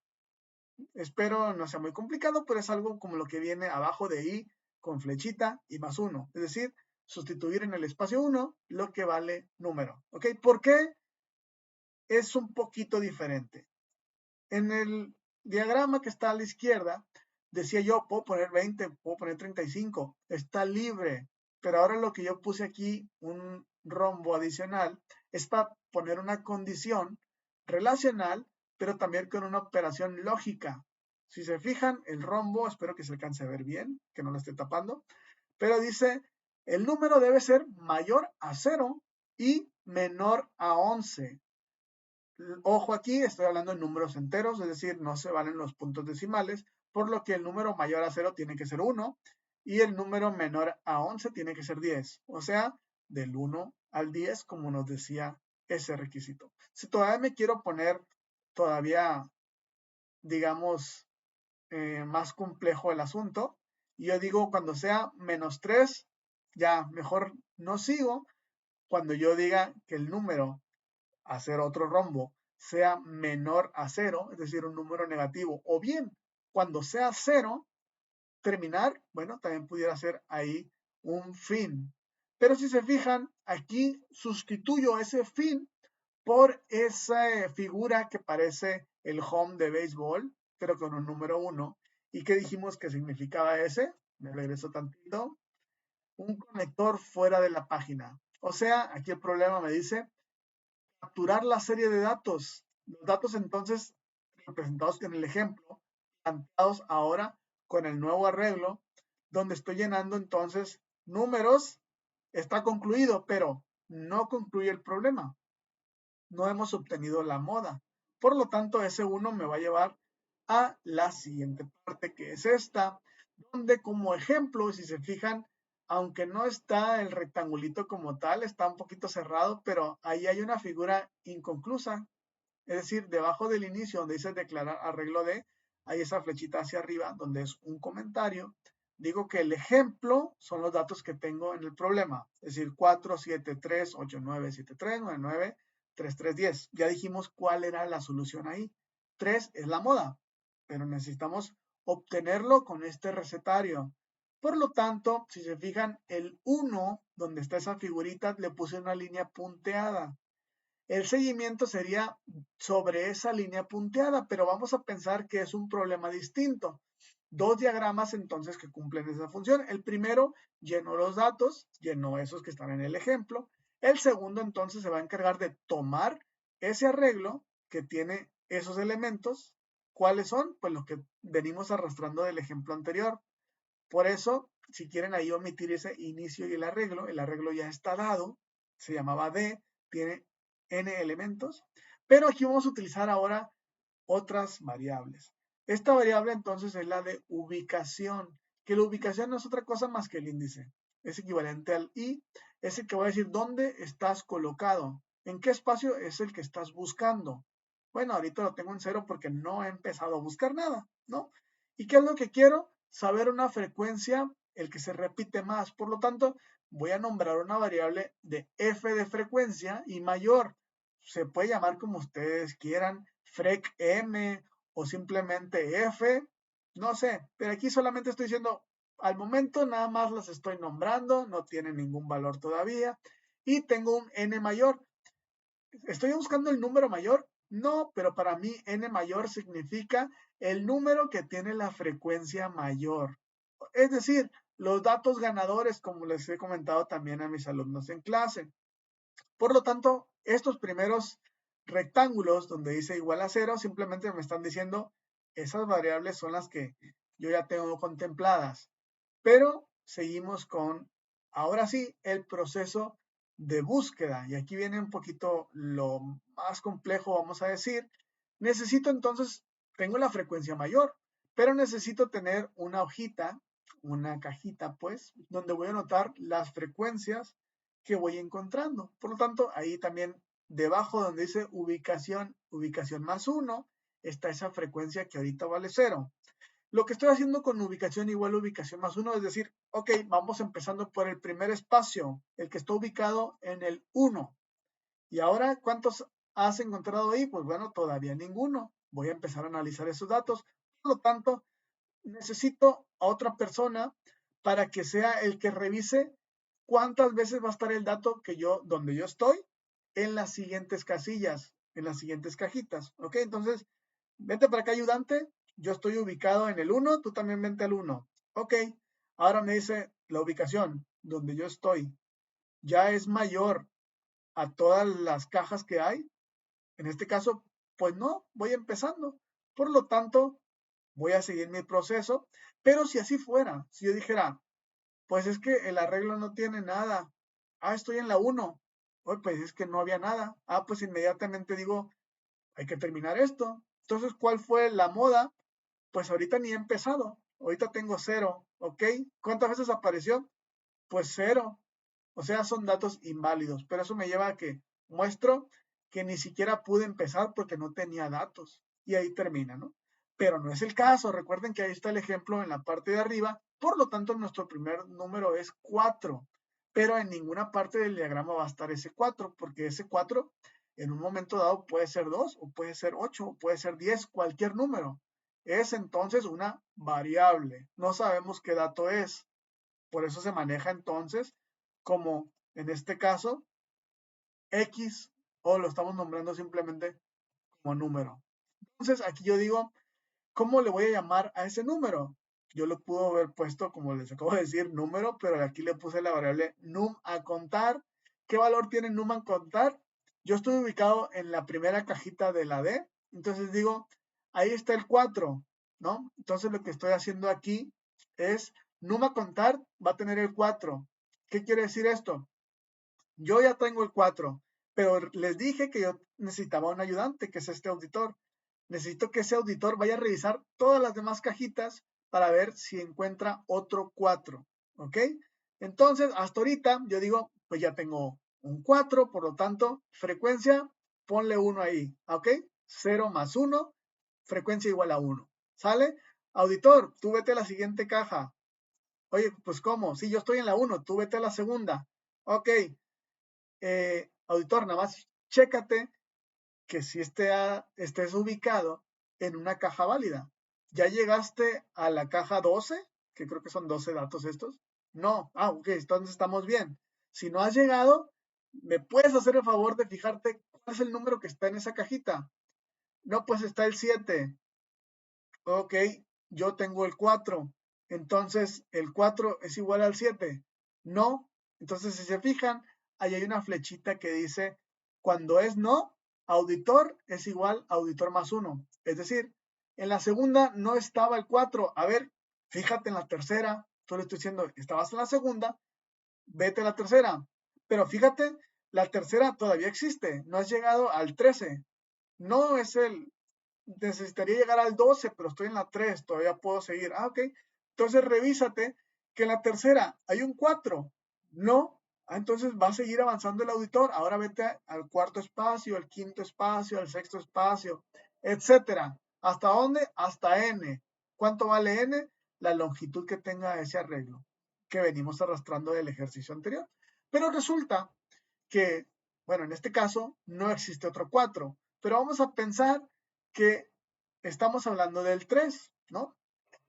Espero no sea muy complicado, pero es algo como lo que viene abajo de I con flechita y más 1. Es decir, sustituir en el espacio 1 lo que vale número. ¿Ok? ¿Por qué es un poquito diferente? En el diagrama que está a la izquierda, decía yo, puedo poner 20, puedo poner 35, está libre. Pero ahora lo que yo puse aquí, un rombo adicional, es para poner una condición relacional, pero también con una operación lógica. Si se fijan, el rombo, espero que se alcance a ver bien, que no lo esté tapando, pero dice, el número debe ser mayor a 0 y menor a 11. Ojo aquí, estoy hablando en números enteros, es decir, no se valen los puntos decimales, por lo que el número mayor a 0 tiene que ser 1 y el número menor a 11 tiene que ser 10. O sea, del 1 al 10, como nos decía ese requisito. Si todavía me quiero poner todavía, digamos, más complejo el asunto, yo digo cuando sea menos 3, ya mejor no sigo. Cuando yo diga que el número hacer otro rombo sea menor a 0, es decir, un número negativo, o bien cuando sea 0, terminar, bueno, también pudiera ser ahí un fin. Pero si se fijan, aquí sustituyo ese fin por esa figura que parece el home de béisbol, pero con un número 1. ¿Y qué dijimos que significaba ese? Me regreso tantito. Un conector fuera de la página. O sea, aquí el problema me dice capturar la serie de datos. Los datos entonces representados en el ejemplo, planteados ahora con el nuevo arreglo, donde estoy llenando entonces números, está concluido, pero no concluye el problema. No hemos obtenido la moda. Por lo tanto, ese 1 me va a llevar a la siguiente parte, que es esta, donde como ejemplo, si se fijan, aunque no está el rectangulito como tal, está un poquito cerrado, pero ahí hay una figura inconclusa. Es decir, debajo del inicio, donde dice declarar arreglo de, hay esa flechita hacia arriba, donde es un comentario. Digo que el ejemplo son los datos que tengo en el problema. Es decir, 4, 7, 3, 8, 9, 7, 3, 9, 9, 3, 3, 10. Ya dijimos cuál era la solución ahí. 3 es la moda, pero necesitamos obtenerlo con este recetario. Por lo tanto, si se fijan, el 1, donde está esa figurita, le puse una línea punteada. El seguimiento sería sobre esa línea punteada, pero vamos a pensar que es un problema distinto. dos diagramas entonces que cumplen esa función. El primero llenó los datos, llenó esos que están en el ejemplo. El segundo entonces se va a encargar de tomar ese arreglo que tiene esos elementos. ¿Cuáles son? Pues los que venimos arrastrando del ejemplo anterior. Por eso, si quieren ahí omitir ese inicio y el arreglo ya está dado, se llamaba D, tiene n elementos, pero aquí vamos a utilizar ahora otras variables. Esta variable entonces es la de ubicación, que la ubicación no es otra cosa más que el índice. Es equivalente al i, es el que va a decir dónde estás colocado, en qué espacio es el que estás buscando. Bueno, ahorita lo tengo en cero porque no he empezado a buscar nada, ¿no? ¿Y qué es lo que quiero? Saber una frecuencia, el que se repite más. Por lo tanto, voy a nombrar una variable de f de frecuencia y mayor. Se puede llamar como ustedes quieran, frec_m o simplemente f, no sé, pero aquí solamente estoy diciendo, al momento nada más las estoy nombrando, no tienen ningún valor todavía, y tengo un n mayor. ¿Estoy buscando el número mayor? No, pero para mí n mayor significa el número que tiene la frecuencia mayor. Es decir, los datos ganadores, como les he comentado también a mis alumnos en clase. Por lo tanto, estos primeros rectángulos donde dice igual a 0, simplemente me están diciendo esas variables son las que yo ya tengo contempladas. Pero seguimos con, ahora sí, el proceso de búsqueda. Y aquí viene un poquito lo más complejo, vamos a decir. Necesito entonces, tengo la frecuencia mayor, pero necesito tener una hojita, una cajita, pues, donde voy a anotar las frecuencias que voy encontrando. Por lo tanto, ahí también debajo donde dice ubicación, ubicación más 1, está esa frecuencia que ahorita vale 0. Lo que estoy haciendo con ubicación igual a ubicación más 1 es decir, ok, vamos empezando por el primer espacio, el que está ubicado en el 1. Y ahora, ¿cuántos has encontrado ahí? Pues bueno, todavía ninguno. Voy a empezar a analizar esos datos. Por lo tanto, necesito a otra persona para que sea el que revise cuántas veces va a estar el dato que yo, donde yo estoy, en las siguientes casillas, en las siguientes cajitas. ¿Ok? Entonces, vente para acá, ayudante. Yo estoy ubicado en el 1, tú también vente al 1. Ok. Ahora me dice la ubicación donde yo estoy ya es mayor a todas las cajas que hay. En este caso, pues no, voy empezando. Por lo tanto, voy a seguir mi proceso. Pero si así fuera, si yo dijera, pues es que el arreglo no tiene nada. Ah, estoy en la 1. Pues es que no había nada. Ah, pues inmediatamente digo, hay que terminar esto. Entonces, ¿cuál fue la moda? Pues ahorita ni he empezado. Ahorita tengo 0. ¿Ok? ¿Cuántas veces apareció? Pues 0. O sea, son datos inválidos. Pero eso me lleva a que muestro que ni siquiera pude empezar porque no tenía datos. Y ahí termina, ¿no? Pero no es el caso. Recuerden que ahí está el ejemplo en la parte de arriba. Por lo tanto, nuestro primer número es 4. Pero en ninguna parte del diagrama va a estar ese 4, porque ese 4 en un momento dado puede ser 2, o puede ser 8, o puede ser 10, cualquier número. Es entonces una variable. No sabemos qué dato es. Por eso se maneja entonces como, en este caso, X, o lo estamos nombrando simplemente como número. Entonces, aquí yo digo, ¿cómo le voy a llamar a ese número? Yo lo pudo haber puesto, como les acabo de decir, número, pero aquí le puse la variable num a contar. ¿Qué valor tiene num a contar? Yo estoy ubicado en la primera cajita de la D, entonces digo, ahí está el 4, ¿no? Entonces lo que estoy haciendo aquí es, num a contar va a tener el 4. ¿Qué quiere decir esto? Yo ya tengo el 4, pero les dije que yo necesitaba un ayudante, que es este auditor. Necesito que ese auditor vaya a revisar todas las demás cajitas para ver si encuentra otro 4. ¿Ok? Entonces, hasta ahorita yo digo, pues ya tengo un 4, por lo tanto, frecuencia, ponle 1 ahí. ¿Ok? 0 más 1, frecuencia igual a 1. ¿Sale? Auditor, tú vete a la siguiente caja. Oye, pues ¿cómo? Sí, yo estoy en la 1, tú vete a la segunda. Ok, auditor, nada más chécate que si estés ubicado en una caja válida. ¿Ya llegaste a la caja 12? Que creo que son 12 datos estos. No. Ah, ok, entonces estamos bien. Si no has llegado, ¿me puedes hacer el favor de fijarte cuál es el número que está en esa cajita? No, pues está el 7. Ok, yo tengo el 4. Entonces, ¿el 4 es igual al 7? No. Entonces, si se fijan, ahí hay una flechita que dice, cuando es no, auditor es igual a auditor más 1. Es decir, en la segunda no estaba el 4. A ver, fíjate en la tercera. Tú le estoy diciendo, estabas en la segunda, vete a la tercera. Pero fíjate, la tercera todavía existe. No has llegado al 13. No es necesitaría llegar al 12, pero estoy en la 3, todavía puedo seguir. Ah, ok. Entonces revísate que en la tercera hay un 4. No. Entonces va a seguir avanzando el auditor. Ahora vete al cuarto espacio, al quinto espacio, al sexto espacio, etcétera. ¿Hasta dónde? Hasta n. ¿Cuánto vale n? La longitud que tenga ese arreglo que venimos arrastrando del ejercicio anterior. Pero resulta que, bueno, en este caso no existe otro 4, pero vamos a pensar que estamos hablando del 3, ¿no?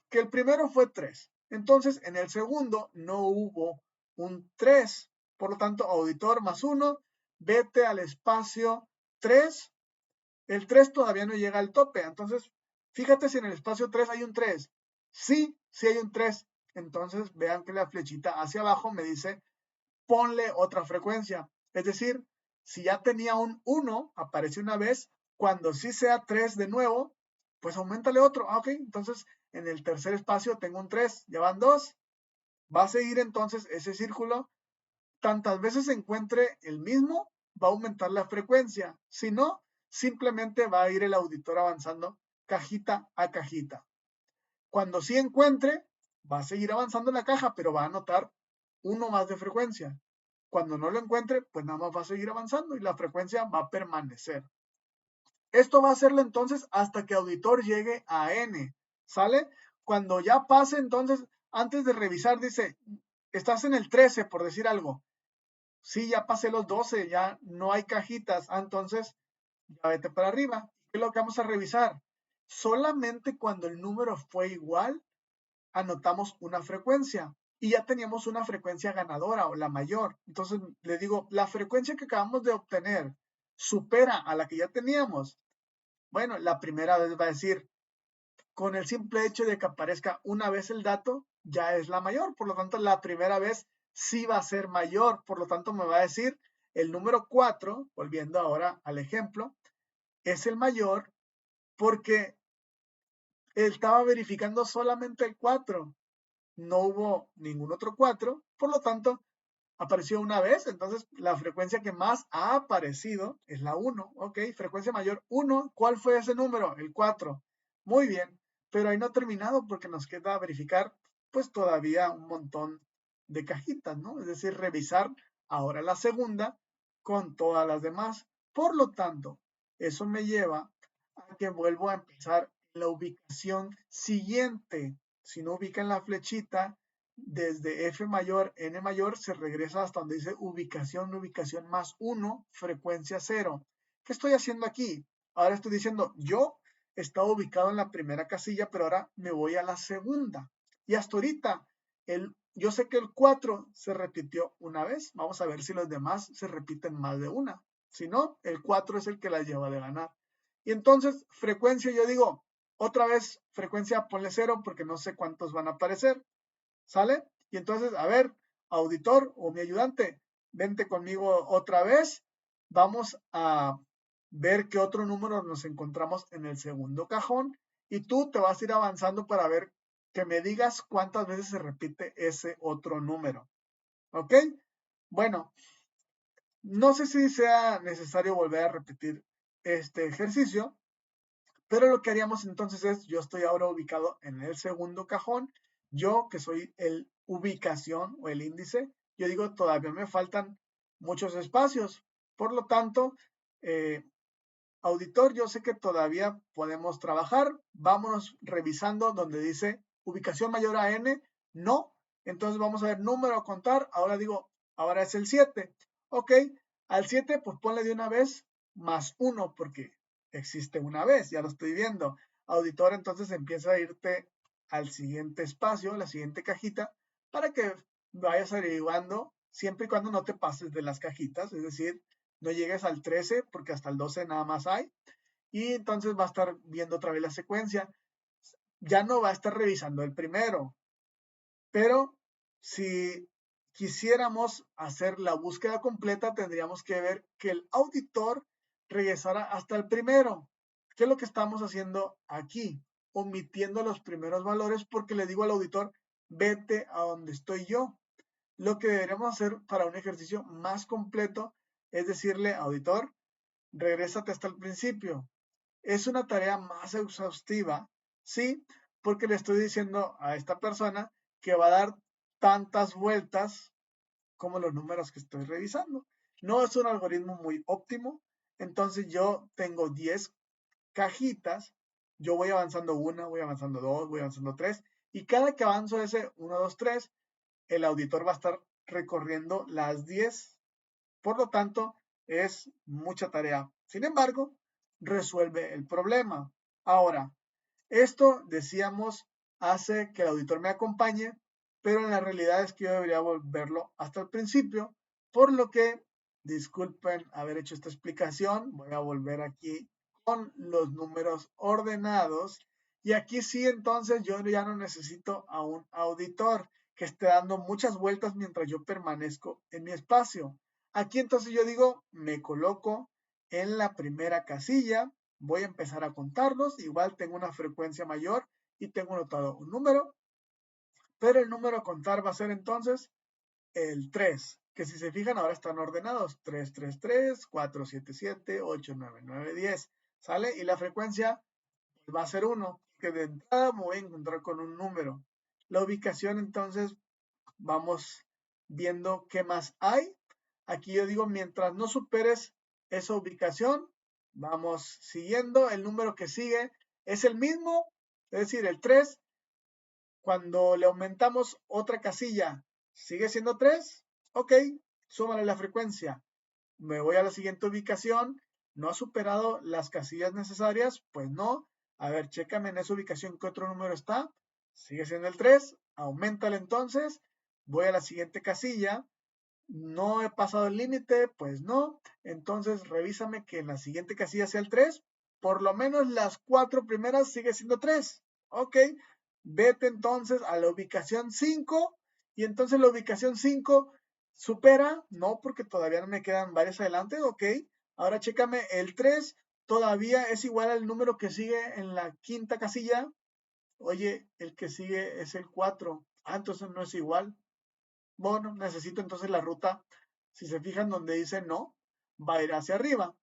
Que el primero fue 3. Entonces, en el segundo no hubo un 3. Por lo tanto, auditor más 1, vete al espacio 3. El 3 todavía no llega al tope. Entonces, fíjate si en el espacio 3 hay un 3. Sí, sí hay un 3. Entonces, vean que la flechita hacia abajo me dice, ponle otra frecuencia. Es decir, si ya tenía un 1, aparece una vez, cuando sí sea 3 de nuevo, pues aumentale otro. Ah, ok, entonces en el tercer espacio tengo un 3, ya van 2. Va a seguir entonces ese círculo. Tantas veces se encuentre el mismo, va a aumentar la frecuencia. Si no, simplemente va a ir el auditor avanzando cajita a cajita. Cuando sí encuentre, va a seguir avanzando la caja, pero va a notar uno más de frecuencia. Cuando no lo encuentre, pues nada más va a seguir avanzando y la frecuencia va a permanecer. Esto va a hacerlo entonces hasta que auditor llegue a n, ¿sale? Cuando ya pase, entonces, antes de revisar, dice, estás en el 13, por decir algo. Sí, ya pasé los 12, ya no hay cajitas. Entonces, ya vete para arriba. ¿Qué es lo que vamos a revisar? Solamente cuando el número fue igual, anotamos una frecuencia y ya teníamos una frecuencia ganadora o la mayor. Entonces le digo, la frecuencia que acabamos de obtener supera a la que ya teníamos. Bueno, la primera vez va a decir, con el simple hecho de que aparezca una vez el dato, ya es la mayor. Por lo tanto, la primera vez sí va a ser mayor. Por lo tanto, me va a decir el número 4, volviendo ahora al ejemplo, es el mayor porque estaba verificando solamente el 4. No hubo ningún otro 4, por lo tanto, apareció una vez, entonces la frecuencia que más ha aparecido es la 1, ok, frecuencia mayor 1, ¿cuál fue ese número? El 4, muy bien, pero ahí no ha terminado porque nos queda verificar pues todavía un montón de cajitas, ¿no? Es decir, revisar ahora la segunda con todas las demás. Por lo tanto, eso me lleva a que vuelvo a empezar en la ubicación siguiente. Si no ubican la flechita, desde F mayor, N mayor, se regresa hasta donde dice ubicación, ubicación más 1, frecuencia 0. ¿Qué estoy haciendo aquí? Ahora estoy diciendo, yo estaba ubicado en la primera casilla, pero ahora me voy a la segunda. Y hasta ahorita, yo sé que el 4 se repitió una vez. Vamos a ver si los demás se repiten más de una. Si no, el 4 es el que la lleva de ganar. Y entonces, frecuencia, yo digo, otra vez, frecuencia ponle 0 porque no sé cuántos van a aparecer. ¿Sale? Y entonces, a ver, auditor o mi ayudante, vente conmigo otra vez. Vamos a ver qué otro número nos encontramos en el segundo cajón y tú te vas a ir avanzando para ver que me digas cuántas veces se repite ese otro número. ¿Ok? Bueno, no sé si sea necesario volver a repetir este ejercicio, pero lo que haríamos entonces es, yo estoy ahora ubicado en el segundo cajón, yo que soy el ubicación o el índice, yo digo, todavía me faltan muchos espacios. Por lo tanto, auditor, yo sé que todavía podemos trabajar. Vámonos revisando donde dice ubicación mayor a n, no. Entonces vamos a ver número a contar. Ahora digo, ahora es el 7. Ok, al 7 pues ponle de una vez más 1 porque existe una vez, ya lo estoy viendo. Auditor, entonces empieza a irte al siguiente espacio, la siguiente cajita, para que vayas averiguando siempre y cuando no te pases de las cajitas, es decir, no llegues al 13 porque hasta el 12 nada más hay. Y entonces va a estar viendo otra vez la secuencia. ya no va a estar revisando el primero. Pero si quisiéramos hacer la búsqueda completa, tendríamos que ver que el auditor regresara hasta el primero. ¿Qué es lo que estamos haciendo aquí? Omitiendo los primeros valores porque le digo al auditor, vete a donde estoy yo. Lo que deberíamos hacer para un ejercicio más completo es decirle, auditor, regrésate hasta el principio. Es una tarea más exhaustiva, ¿sí? Porque le estoy diciendo a esta persona que va a dar tantas vueltas como los números que estoy revisando. No es un algoritmo muy óptimo, entonces yo tengo 10 cajitas, yo voy avanzando una, voy avanzando dos, voy avanzando tres, y cada que avanzo ese 1, 2, 3, el auditor va a estar recorriendo las 10. Por lo tanto, es mucha tarea. Sin embargo, resuelve el problema. Ahora, esto, decíamos, hace que el auditor me acompañe, pero en la realidad es que yo debería volverlo hasta el principio, por lo que, disculpen haber hecho esta explicación, voy a volver aquí con los números ordenados, y aquí sí, entonces yo ya no necesito a un auditor que esté dando muchas vueltas mientras yo permanezco en mi espacio. Aquí entonces yo digo, me coloco en la primera casilla, voy a empezar a contarlos, igual tengo una frecuencia mayor y tengo anotado un número, pero el número a contar va a ser entonces el 3, que si se fijan ahora están ordenados, 3, 3, 3, 4, 7, 7, 8, 9, 9, 10, ¿sale? Y la frecuencia va a ser 1, que de entrada me voy a encontrar con un número. La ubicación entonces vamos viendo qué más hay. Aquí yo digo, mientras no superes esa ubicación, vamos siguiendo. El número que sigue es el mismo, es decir, el 3. Cuando le aumentamos otra casilla, sigue siendo 3. Ok, súmale la frecuencia. Me voy a la siguiente ubicación. ¿No ha superado las casillas necesarias? Pues no. A ver, chécame en esa ubicación qué otro número está. Sigue siendo el 3. Aumentale entonces. Voy a la siguiente casilla. ¿No he pasado el límite? Pues no. Entonces revísame que en la siguiente casilla sea el 3. Por lo menos las 4 primeras sigue siendo 3. Ok. Vete entonces a la ubicación 5. Y entonces la ubicación 5 supera. No, porque todavía no me quedan varias adelante. Ok. Ahora chécame el 3. Todavía es igual al número que sigue en la quinta casilla. Oye, el que sigue es el 4. Ah, entonces no es igual. Bueno, necesito entonces la ruta, si se fijan donde dice no, va a ir hacia arriba.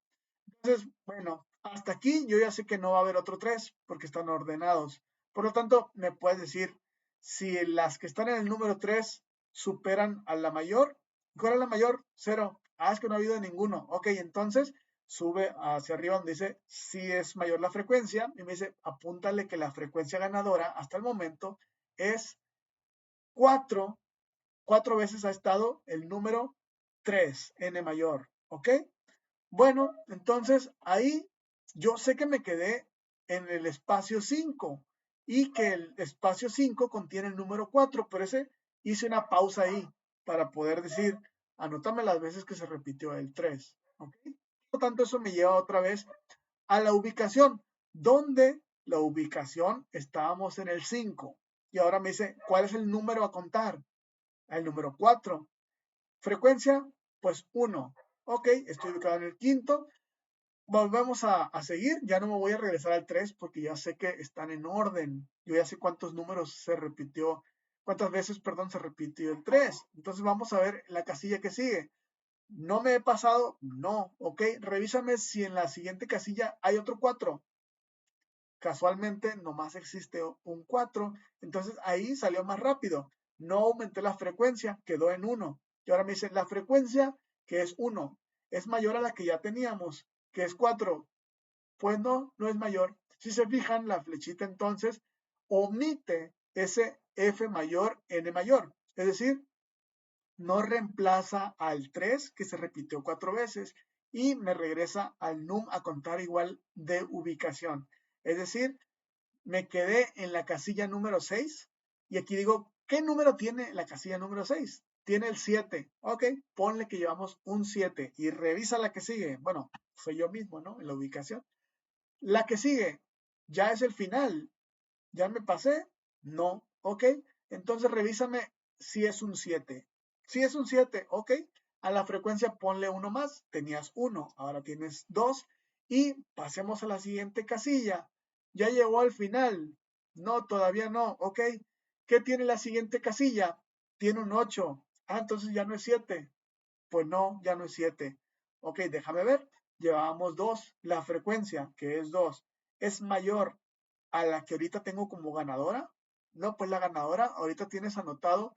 Entonces, bueno, hasta aquí yo ya sé que no va a haber otro 3 porque están ordenados. Por lo tanto, me puedes decir si las que están en el número 3 superan a la mayor. ¿Cuál es la mayor? 0. Ah, es que no ha habido ninguno. Ok, entonces sube hacia arriba donde dice si es mayor la frecuencia y me dice apúntale que la frecuencia ganadora hasta el momento es 4. 4 veces ha estado el número 3, n mayor, ¿ok? Bueno, entonces ahí yo sé que me quedé en el espacio 5 y que el espacio 5 contiene el número 4, pero ese hice una pausa ahí para poder decir, anótame las veces que se repitió el 3, ¿ok? Por lo tanto, eso me lleva otra vez a la ubicación, donde la ubicación estábamos en el 5. Y ahora me dice, ¿cuál es el número a contar? El número 4. Frecuencia, pues 1. Ok, estoy ubicado en el quinto. Volvemos a seguir. Ya no me voy a regresar al 3 porque ya sé que están en orden. Yo ya sé cuántos números se repitió, cuántas veces, perdón, se repitió el 3. Entonces vamos a ver la casilla que sigue. ¿No me he pasado? No. Ok, revísame si en la siguiente casilla hay otro 4. Casualmente nomás existe un 4, entonces ahí salió más rápido. No aumenté la frecuencia, quedó en 1. Y ahora me dice, la frecuencia, que es 1, es mayor a la que ya teníamos, que es 4. Pues no, no es mayor. Si se fijan, la flechita entonces omite ese F mayor, N mayor. Es decir, no reemplaza al 3 que se repitió 4 veces y me regresa al num a contar igual de ubicación. Es decir, me quedé en la casilla número 6 y aquí digo, ¿qué número tiene la casilla número 6? Tiene el 7. Ok, ponle que llevamos un 7 y revisa la que sigue. Bueno, soy yo mismo, ¿no? En la ubicación. La que sigue ya es el final. ¿Ya me pasé? No. Ok. Entonces revísame si es un 7. Si es un 7, ok. A la frecuencia ponle uno más. Tenías uno, ahora tienes dos. Y pasemos a la siguiente casilla. Ya llegó al final. No, todavía no. Ok. ¿Qué tiene la siguiente casilla? Tiene un 8. Ah, entonces ya no es 7. Pues no, ya no es 7. Ok, déjame ver. Llevábamos 2. La frecuencia, que es 2, es mayor a la que ahorita tengo como ganadora. No, pues la ganadora ahorita tienes anotado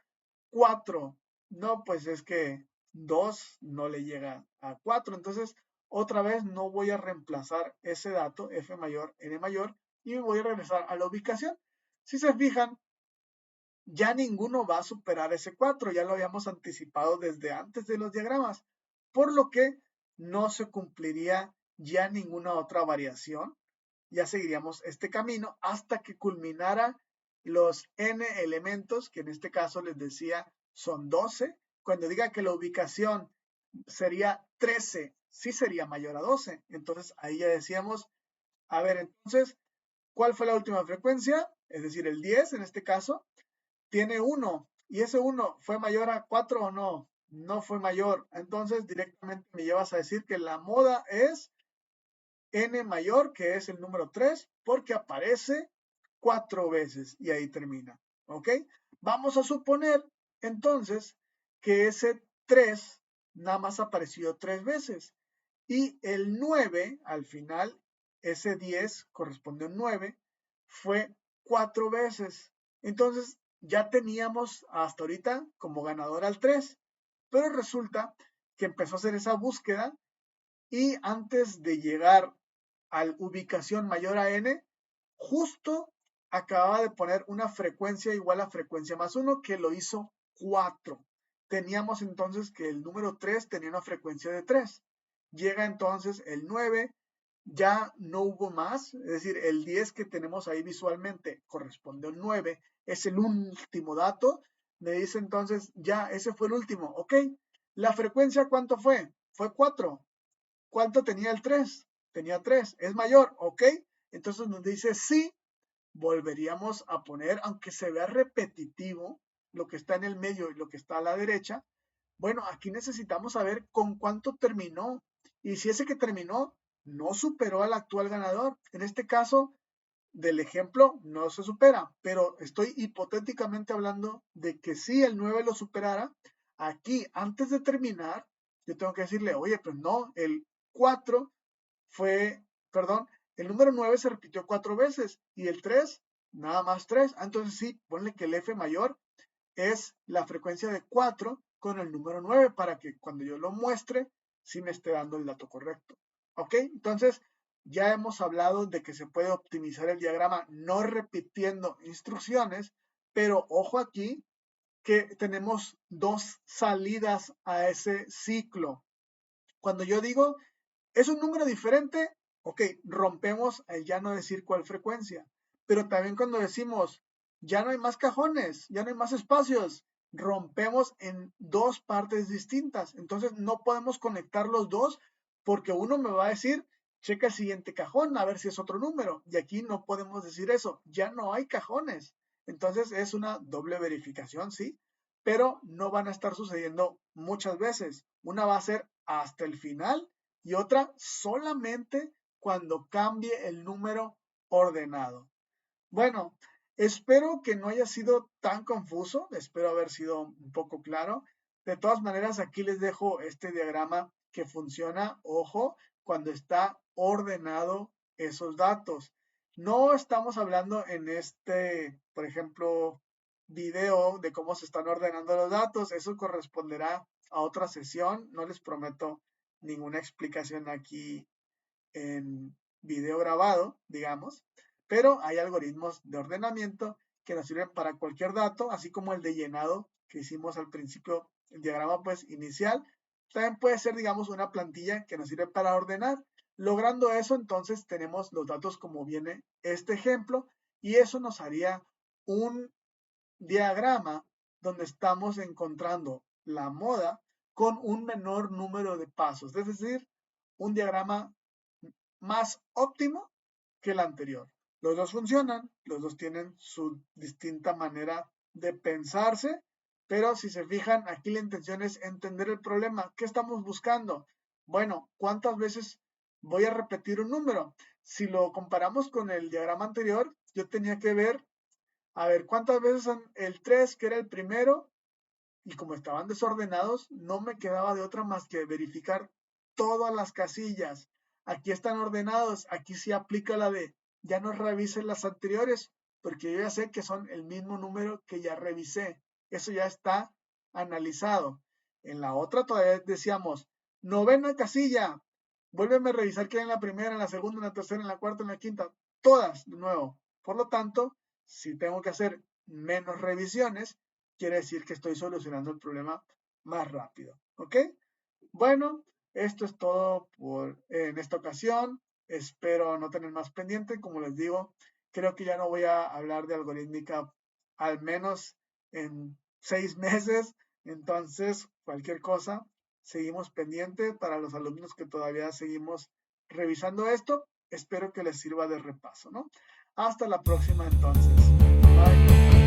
4. No, pues es que 2 no le llega a 4. Entonces, otra vez no voy a reemplazar ese dato, F mayor, N mayor, y me voy a regresar a la ubicación. Si se fijan, ya ninguno va a superar ese 4, ya lo habíamos anticipado desde antes de los diagramas, por lo que no se cumpliría ya ninguna otra variación, ya seguiríamos este camino hasta que culminara los n elementos, que en este caso les decía son 12. Cuando diga que la ubicación sería 13, sí sería mayor a 12, entonces ahí ya decíamos, a ver, entonces, ¿cuál fue la última frecuencia? Es decir, el 10 en este caso tiene 1 y ese 1 fue mayor a 4 o no, no fue mayor. Entonces directamente me llevas a decir que la moda es n mayor, que es el número 3, porque aparece 4 veces y ahí termina. ¿Ok? Vamos a suponer entonces que ese 3 nada más apareció 3 veces y el 9 al final, ese 10 corresponde a un 9, fue 4 veces. Entonces ya teníamos hasta ahorita como ganador al 3, pero resulta que empezó a hacer esa búsqueda y antes de llegar a la ubicación mayor a n, justo acababa de poner una frecuencia igual a frecuencia más 1 que lo hizo 4. Teníamos entonces que el número 3 tenía una frecuencia de 3. Llega entonces el 9, ya no hubo más, es decir, el 10 que tenemos ahí visualmente corresponde al 9, es el último dato. Me dice entonces, ya, ese fue el último, ok. ¿La frecuencia cuánto fue? Fue 4. ¿Cuánto tenía el 3? Tenía 3. ¿Es mayor? Ok. Entonces nos dice sí, volveríamos a poner, aunque se vea repetitivo, lo que está en el medio y lo que está a la derecha. Bueno, aquí necesitamos saber con cuánto terminó. Y si ese que terminó no superó al actual ganador. En este caso, del ejemplo, no se supera, pero estoy hipotéticamente hablando de que si el 9 lo superara, aquí antes de terminar, yo tengo que decirle, oye, pues no, el 4 fue, perdón, el número 9 se repitió 4 veces y el 3 nada más 3. Entonces sí, ponle que el F mayor es la frecuencia de 4 con el número 9 para que cuando yo lo muestre, sí me esté dando el dato correcto. ¿Ok? Entonces, ya hemos hablado de que se puede optimizar el diagrama no repitiendo instrucciones, pero ojo aquí que tenemos dos salidas a ese ciclo. Cuando yo digo es un número diferente, ok, rompemos el ya no decir cuál frecuencia. Pero también cuando decimos ya no hay más cajones, ya no hay más espacios, rompemos en dos partes distintas. Entonces no podemos conectar los dos porque uno me va a decir, checa el siguiente cajón a ver si es otro número. Y aquí no podemos decir eso, ya no hay cajones. Entonces es una doble verificación, sí, pero no van a estar sucediendo muchas veces. Una va a ser hasta el final y otra solamente cuando cambie el número ordenado. Bueno, espero que no haya sido tan confuso, espero haber sido un poco claro. De todas maneras, aquí les dejo este diagrama que funciona, ojo, cuando está ordenado esos datos. No estamos hablando en este, por ejemplo, video de cómo se están ordenando los datos, eso corresponderá a otra sesión, no les prometo ninguna explicación aquí en video grabado, digamos, pero hay algoritmos de ordenamiento que nos sirven para cualquier dato, así como el de llenado que hicimos al principio, el diagrama pues inicial, también puede ser, digamos, una plantilla que nos sirve para ordenar. Logrando eso, entonces tenemos los datos como viene este ejemplo y eso nos haría un diagrama donde estamos encontrando la moda con un menor número de pasos, es decir, un diagrama más óptimo que el anterior. Los dos funcionan, los dos tienen su distinta manera de pensarse, pero si se fijan, aquí la intención es entender el problema. ¿Qué estamos buscando? Bueno, ¿cuántas veces voy a repetir un número? Si lo comparamos con el diagrama anterior, yo tenía que ver, a ver, cuántas veces el 3, que era el primero, y como estaban desordenados, no me quedaba de otra más que verificar todas las casillas. Aquí están ordenados, aquí sí aplica la de ya no revisen las anteriores, porque yo ya sé que son el mismo número que ya revisé. Eso ya está analizado. En la otra todavía decíamos, novena casilla, vuélveme a revisar qué hay en la primera, en la segunda, en la tercera, en la cuarta, en la quinta, todas de nuevo. Por lo tanto, si tengo que hacer menos revisiones, quiere decir que estoy solucionando el problema más rápido. ¿Ok? Bueno, esto es todo en esta ocasión. Espero no tener más pendiente. Como les digo, creo que ya no voy a hablar de algorítmica al menos en 6 meses. Entonces, cualquier cosa, seguimos pendiente para los alumnos que todavía seguimos revisando esto. Espero que les sirva de repaso, ¿no? Hasta la próxima entonces. Bye.